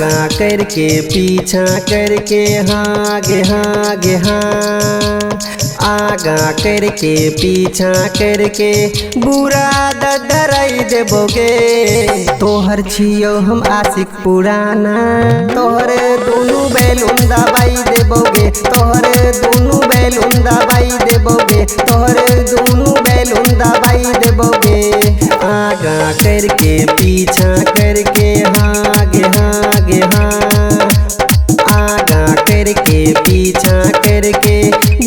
आगा करके पीछा करके हाँ गे हाँ गे हाँ, आगा करके पीछा करके बुरा दराई देबोगे। तोहर छियो हम आशिक पुराना, तोहर दोनों बैलून दबाई देबोगे, तोहर दोनों बैलून दबाई देबोगे, तोहर दोनों बैलून दबाई देबोगे। आगा करके पीछा करके हाँ गे हाँ गे हाँ, आगा करके पीछा करके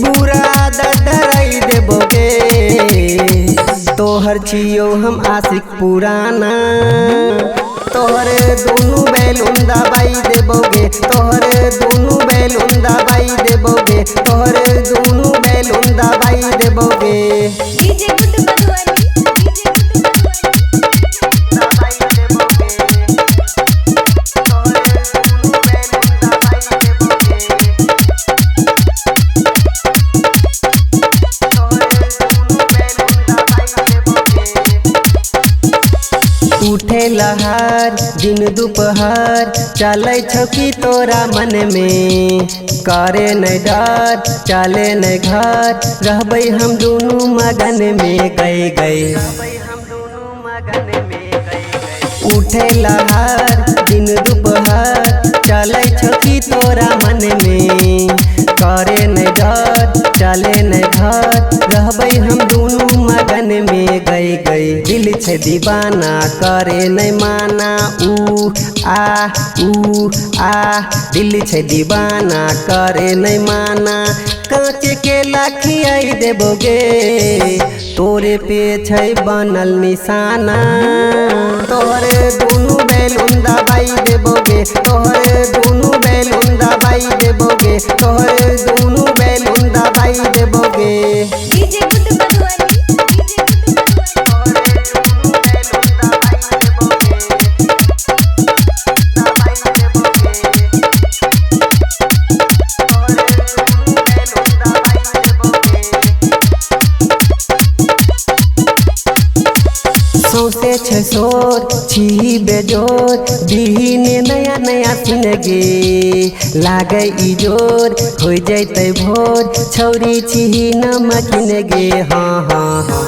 बुरा दराई देबोगे। तोहर छियो हम आशिक पुराना, तोहर दोनों बैलून दबाई देबोगे, तोहर दोनों बैलून दबाई देबोगे, तोहर दोनों बैलून दबाई देबोगे। डीजे गुड मधुबनी, दबाई देबोगे, तोहर दोनों बैलून दबाई देबोगे, तोहर दोनों बैलून दबाई देबोगे। उठे लहर दिन दोपहर चले छौकी तोरा मन में, करे नहीं डर चले नहीं घर, रहबै हम दोनों मगन में गए गए। उठे लहर दिन दोपहर चले छौकी तोरा मन में, करे नहीं डर चले नहीं घर, रहबै हम दोनों मगन में गए गए। दिल छे दीवाना करे नहीं माना ऊ आ, दिल छे दीवाना करे नहीं माना, कांचे के लाखियाई देबोगे। तोरे पे छै बनल निशाना, तोहर दोनों बैलून दबाई देबोगे, तोहर दोनों बैलून दबाई देबोगे, तोहर दोनों बैलून दबाई देबोगे। डीजे गुड मधुबनी, सौसे छे सोर छी बेजोर, दीने नया नया जिंदगी लागे इजोर, हो जैते भोर छौरी छी नमकीन गे हाँ हाँ हाँ।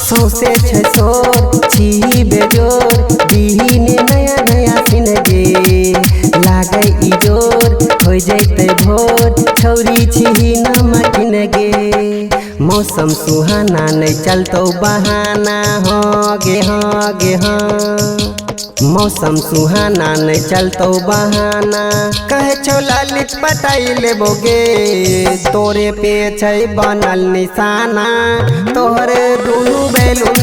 सौसे छे सोर छी बेजोर, दीने नया नया जिंदगी लागे इजोर, हो जैते भोर छौरी छी नमकीन गे। मौसम सुहाना नहीं चलतो बहाना हाँ गे हाँ, मौसम सुहाना नहीं चलतो बहाना, कहे छो ललित पटाई लेबोगे। तोरे पे छै बनल निशाना, तोहर दोनों बैलून